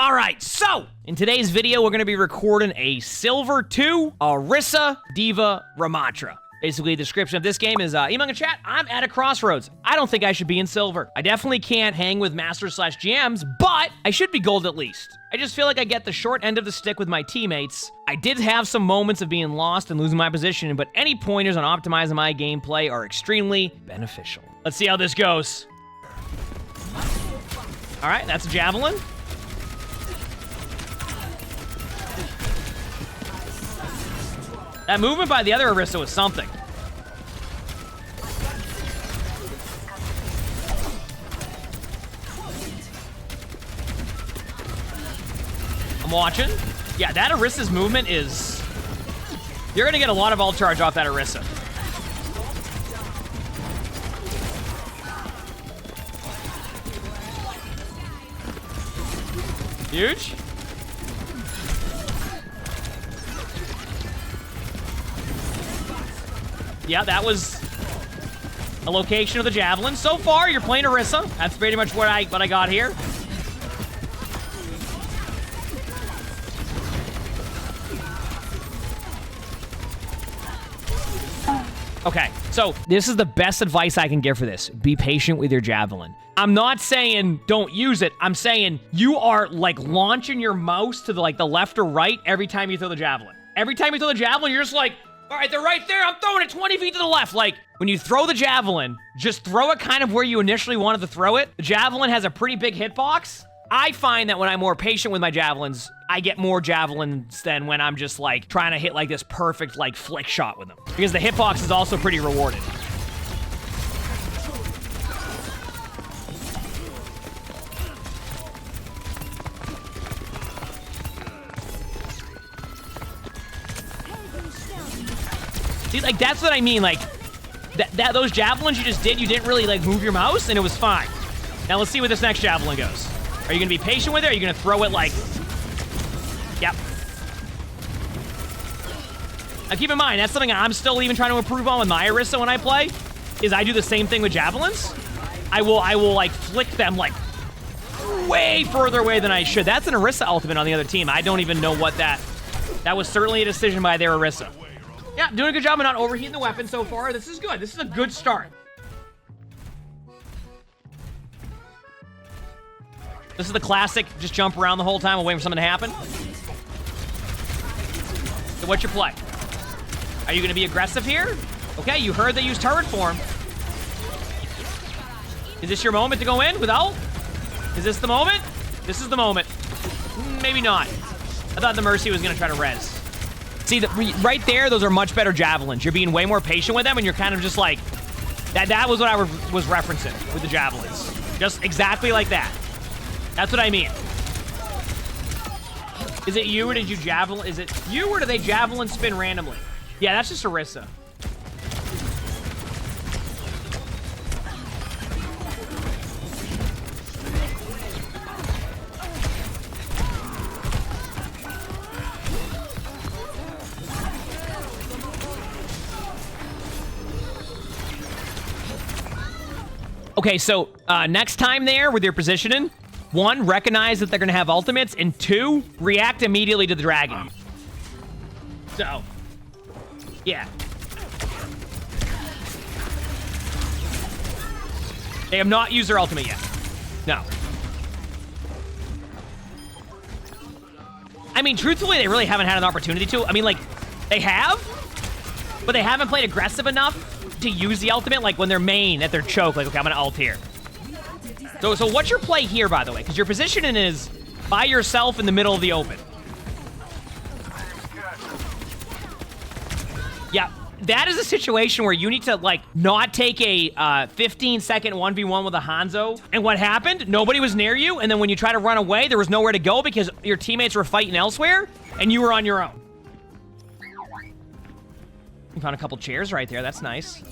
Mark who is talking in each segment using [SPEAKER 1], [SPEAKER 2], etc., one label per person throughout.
[SPEAKER 1] All right, so in today's video, we're going to be recording a Silver 2 Orisa D.Va Ramatra. Basically, the description of this game is, emongg in chat, I'm at a crossroads. I don't think I should be in silver. I definitely can't hang with Masters/GMs, but I should be gold at least. I just feel like I get the short end of the stick with my teammates. I did have some moments of being lost and losing my position, but any pointers on optimizing my gameplay are extremely beneficial. Let's see how this goes. All right, that's a Javelin. That movement by the other Orisa was something. I'm watching. Yeah, that Orisa's movement is... You're going to get a lot of ult charge off that Orisa. Huge. Yeah, that was a location of the Javelin. So far, you're playing Orisa. That's pretty much what I got here. Okay, so this is the best advice I can give for this. Be patient with your Javelin. I'm not saying don't use it. I'm saying you are like launching your mouse to the left or right every time you throw the Javelin. Every time you throw the Javelin, you're just like, all right, they're right there. I'm throwing it 20 feet to the left. Like, when you throw the Javelin, just throw it kind of where you initially wanted to throw it. The Javelin has a pretty big hitbox. I find that when I'm more patient with my Javelins, I get more Javelins than when I'm just, like, trying to hit, like, this perfect, like, flick shot with them. Because the hitbox is also pretty rewarded. See, like, that's what I mean, like, those Javelins you just did, you didn't really, like, move your mouse, and it was fine. Now, let's see where this next Javelin goes. Are you gonna be patient with it, or are you gonna throw it, like... Yep. Now, keep in mind, that's something I'm still even trying to improve on with my Orisa when I play, is I do the same thing with Javelins. I will, like, flick them, like, way further away than I should. That's an Orisa ultimate on the other team. I don't even know what that... That was certainly a decision by their Orisa. Yeah, doing a good job of not overheating the weapon so far. This is good. This is a good start. This is the classic, just jump around the whole time and wait for something to happen. So what's your play? Are you going to be aggressive here? Okay, you heard they use turret form. Is this your moment to go in with ult? Is this the moment? This is the moment. Maybe not. I thought the Mercy was going to try to res. See, right there, those are much better Javelins. You're being way more patient with them, and you're kind of just like... That was what I was referencing with the Javelins. Just exactly like that. That's what I mean. Is it you, or did you Javelin... Is it you, or do they Javelin spin randomly? Yeah, that's just Orisa. Okay, so next time there with your positioning, 1, recognize that they're going to have ultimates, and 2, react immediately to the dragon. So, yeah. They have not used their ultimate yet. No. I mean, truthfully, they really haven't had an opportunity to. I mean, like, they have, but they haven't played aggressive enough to use the ultimate, like when they're main at their choke, like, okay, I'm gonna ult here. So what's your play here, by the way? Because your positioning is by yourself in the middle of the open. Yeah, that is a situation where you need to, like, not take a 15-second 1v1 with a Hanzo. And what happened? Nobody was near you, and then when you try to run away, there was nowhere to go because your teammates were fighting elsewhere, and you were on your own. We found a couple chairs right there. That's nice.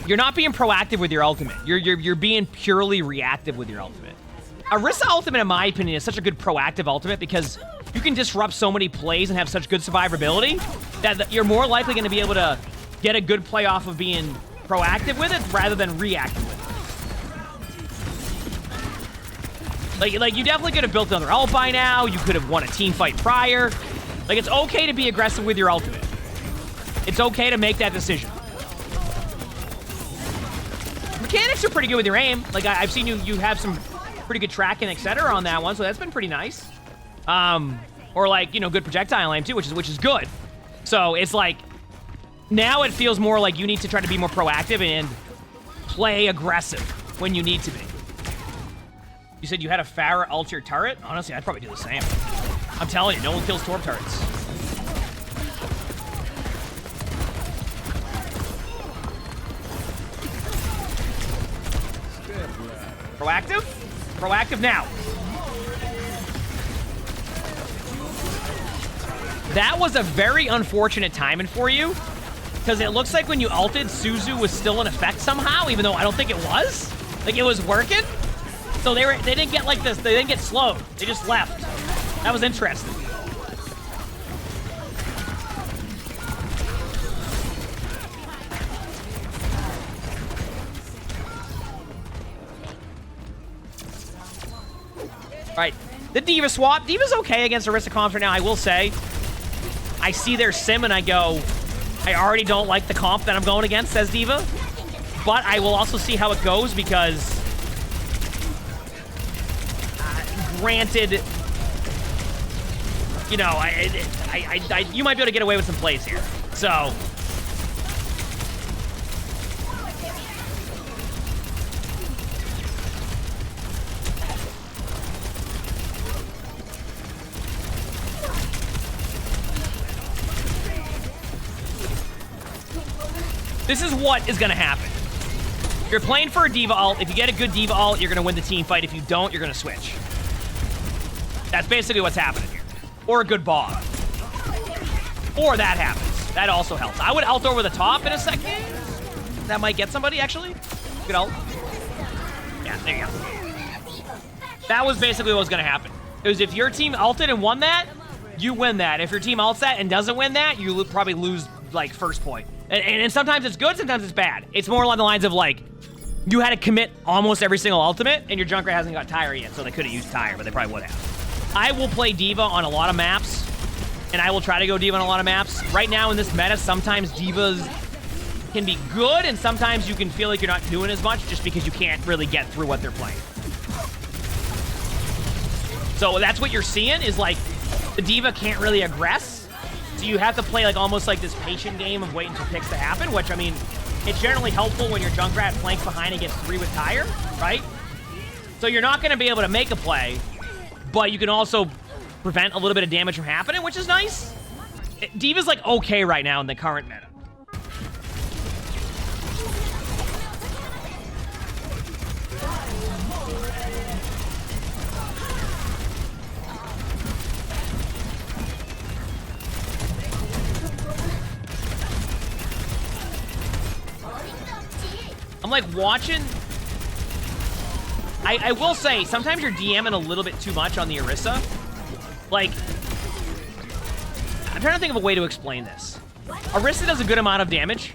[SPEAKER 1] You're not being proactive with your ultimate. You're being purely reactive with your ultimate. Orisa ultimate, in my opinion, is such a good proactive ultimate because you can disrupt so many plays and have such good survivability that you're more likely going to be able to get a good play off of being proactive with it rather than reactive with it. Like you definitely could have built another ult by now. You could have won a team fight prior. Like, it's okay to be aggressive with your ultimate. It's okay to make that decision. Mechanics are pretty good with your aim. Like, I've seen you have some pretty good tracking, etc. on that one, so that's been pretty nice. Or like, you know, good projectile aim too, which is good. So it's like, now it feels more like you need to try to be more proactive and play aggressive when you need to be. You said you had a Pharah ult your turret? Honestly, I'd probably do the same. I'm telling you, no one kills Torp turrets. Proactive? Proactive now. That was a very unfortunate timing for you, because it looks like when you ulted, Suzu was still in effect somehow, even though I don't think it was. Like, it was working. So they didn't get like this. They didn't get slowed. They just left. That was interesting. All right, the D.Va swap. D.Va's okay against Orisa comps right now, I will say. I see their sim and I go, I already don't like the comp that I'm going against, says D.Va. But I will also see how it goes because, granted, you know, you might be able to get away with some plays here. So, this is what is going to happen. You're playing for a D.Va ult. If you get a good D.Va ult, you're going to win the team fight. If you don't, you're going to switch. That's basically what's happening here. Or a good bog. Or that happens. That also helps. I would ult over the top in a second. That might get somebody, actually. Good ult. Yeah, there you go. That was basically what was going to happen. It was if your team ulted and won that, you win that. If your team ults that and doesn't win that, you probably lose, like, first point. And sometimes it's good, sometimes it's bad. It's more along the lines of, like, you had to commit almost every single ultimate, and your Junkrat hasn't got Tyre yet, so they could have used Tyre, but they probably would have. I will play D.Va on a lot of maps, and I will try to go D.Va on a lot of maps. Right now in this meta, sometimes D.Vas can be good, and sometimes you can feel like you're not doing as much just because you can't really get through what they're playing. So that's what you're seeing is, like, the D.Va can't really aggress. So you have to play like almost like this patient game of waiting for picks to happen, which, I mean, it's generally helpful when your Junkrat flanks behind and gets 3 with Tyre, right? So you're not going to be able to make a play, but you can also prevent a little bit of damage from happening, which is nice. D.Va's like okay right now in the current meta. I'm like watching. I will say, sometimes you're DMing a little bit too much on the Orisa. Like, I'm trying to think of a way to explain this. Orisa does a good amount of damage.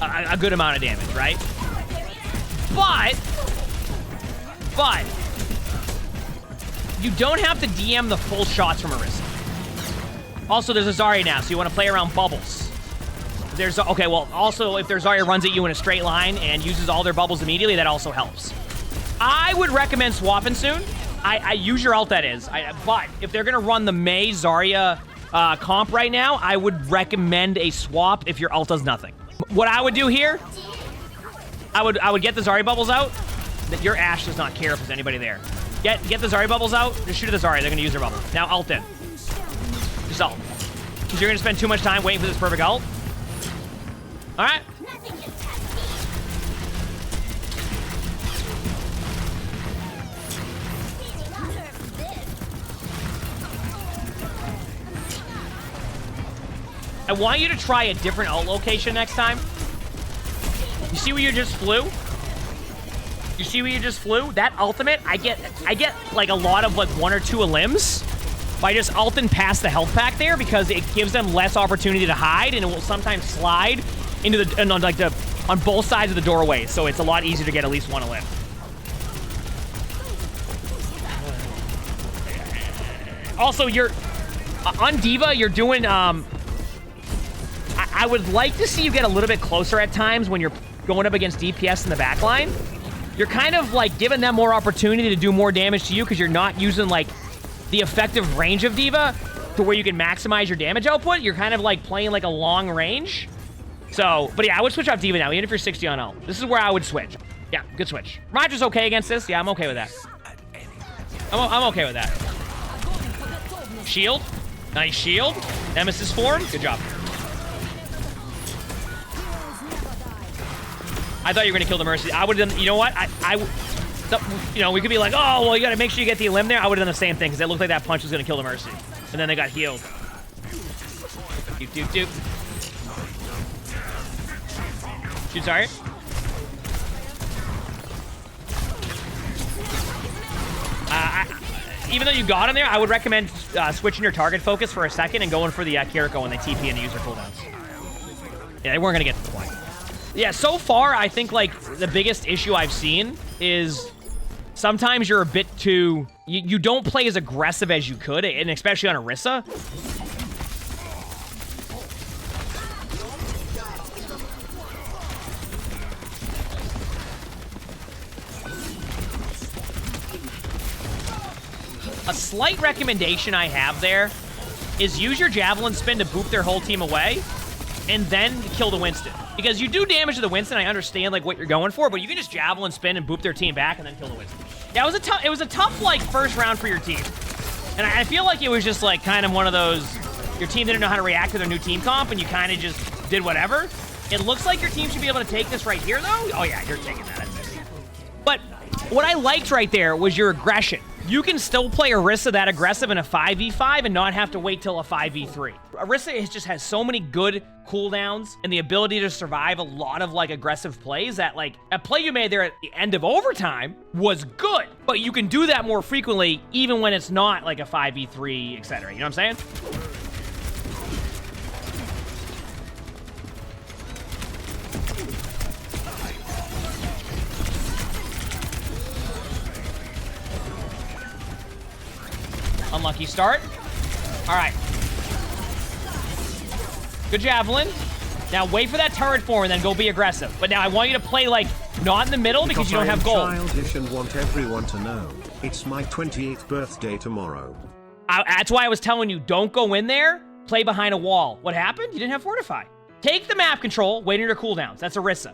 [SPEAKER 1] A good amount of damage, right? But, you don't have to DM the full shots from Orisa. Also, there's a Zarya now, so you want to play around bubbles. There's, okay, well, also, if their Zarya runs at you in a straight line and uses all their bubbles immediately, that also helps. I would recommend swapping soon. I use your ult, that is. But if they're going to run the Mei Zarya comp right now, I would recommend a swap if your ult does nothing. What I would do here, I would get the Zarya bubbles out. Your Ashe does not care if there's anybody there. Get the Zarya bubbles out. Just shoot at the Zarya. They're going to use their bubble. Now ult in. Just ult. Because you're going to spend too much time waiting for this perfect ult. All right. I want you to try a different ult location next time. You see where you just flew? You see where you just flew? That ultimate, I get like a lot of like 1 or 2 limbs. by just ulting past the health pack there because it gives them less opportunity to hide, and it will sometimes slide into the on both sides of the doorway, so it's a lot easier to get at least one alive. Also, you're on D.Va. You're doing. I would like to see you get a little bit closer at times when you're going up against DPS in the backline. You're kind of like giving them more opportunity to do more damage to you because you're not using like the effective range of D.Va to where you can maximize your damage output. You're kind of like playing like a long range. So, but yeah, I would switch off D.Va now, even if you're 60 on ult. This is where I would switch. Yeah, good switch. Roger's okay against this. Yeah, I'm okay with that. I'm okay with that. Shield. Nice shield. Nemesis form. Good job. I thought you were going to kill the Mercy. I would have done, you know what? You know, we could be like, oh, well, you got to make sure you get the limb there. I would have done the same thing because it looked like that punch was going to kill the Mercy. And then they got healed. Doop, doop, doop. Shoot, sorry. Even though you got in there, I would recommend switching your target focus for a second and going for the Kiriko when they TP and use their cooldowns. Yeah, they weren't going to get to the point. Yeah, so far, I think, like, the biggest issue I've seen is sometimes you're a bit too... You don't play as aggressive as you could, and especially on Orisa. A slight recommendation I have there is use your Javelin spin to boop their whole team away and then kill the Winston. Because you do damage to the Winston, I understand like what you're going for, but you can just Javelin spin and boop their team back and then kill the Winston. Yeah, it was a tough like first round for your team. And I feel like it was just like kind of one of those, your team didn't know how to react to their new team comp and you kind of just did whatever. It looks like your team should be able to take this right here though. Oh yeah, you're taking that. But what I liked right there was your aggression. You can still play Orisa that aggressive in a 5v5 and not have to wait till a 5v3. Orisa just has so many good cooldowns and the ability to survive a lot of like aggressive plays that like a play you made there at the end of overtime was good, but you can do that more frequently even when it's not like a 5v3, etc. You know what I'm saying? Unlucky start. All right. Good Javelin. Now wait for that turret form and then go be aggressive. But now I want you to play like not in the middle because you don't have gold.
[SPEAKER 2] Childish and want everyone to know it's my 28th birthday tomorrow.
[SPEAKER 1] That's why I was telling you, don't go in there, play behind a wall. What happened? You didn't have Fortify. Take the map control, wait on your cooldowns. That's Orisa.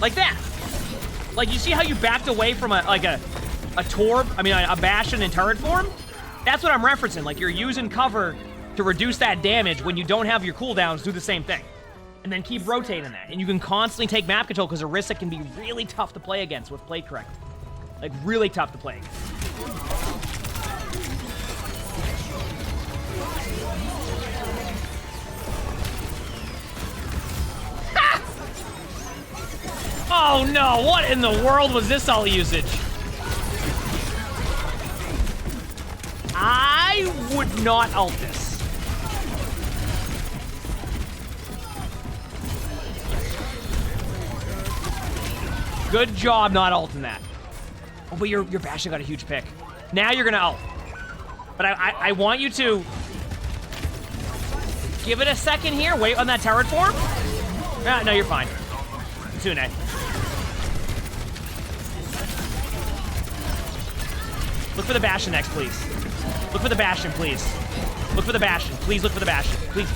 [SPEAKER 1] Like that. Like, you see how you backed away from a Torb? I mean, a Bastion in turret form? That's what I'm referencing. Like, you're using cover to reduce that damage when you don't have your cooldowns. Do the same thing. And then keep rotating that. And you can constantly take map control because Orisa can be really tough to play against with play correct. Like, really tough to play against. Oh no, what in the world was this all usage? I would not ult this. Good job not ulting that. Oh, but your Bastion got a huge pick. Now you're gonna ult. But I want you to give it a second here. Wait on that turret form. No, you're fine. Tsune. Look for the Bastion next, please. Look for the Bastion, please. Look for the Bastion. Please look for the Bastion. Please.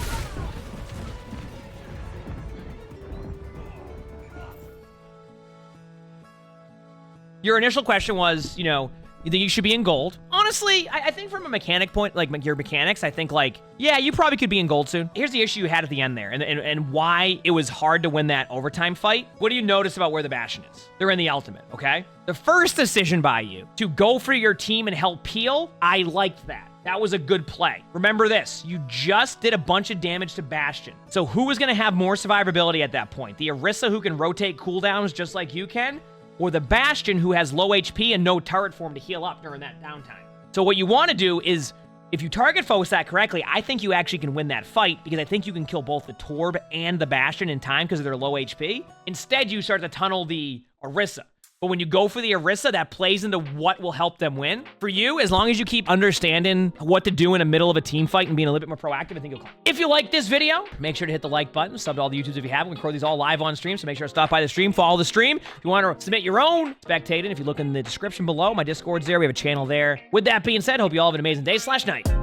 [SPEAKER 1] Your initial question was, you know, you think you should be in gold? Honestly, I think from a mechanic point, like your mechanics, I think like, yeah, you probably could be in gold soon. Here's the issue you had at the end there and why it was hard to win that overtime fight. What do you notice about where the Bastion is? They're in the ultimate, okay? The first decision by you to go for your team and help peel, I liked that. That was a good play. Remember this, you just did a bunch of damage to Bastion. So who is going to have more survivability at that point? The Orisa who can rotate cooldowns just like you can? Or the Bastion who has low HP and no turret for him to heal up during that downtime? So what you want to do is, if you target focus that correctly, I think you actually can win that fight because I think you can kill both the Torb and the Bastion in time because of their low HP. Instead, you start to tunnel the Orisa. But when you go for the Orisa, that plays into what will help them win. For you, as long as you keep understanding what to do in the middle of a team fight and being a little bit more proactive, I think you'll come. If you like this video, make sure to hit the like button. Sub to all the YouTubes if you haven't. We record these all live on stream, so make sure to stop by the stream, follow the stream. If you want to submit your own spectated, if you look in the description below, my Discord's there. We have a channel there. With that being said, hope you all have an amazing day/night.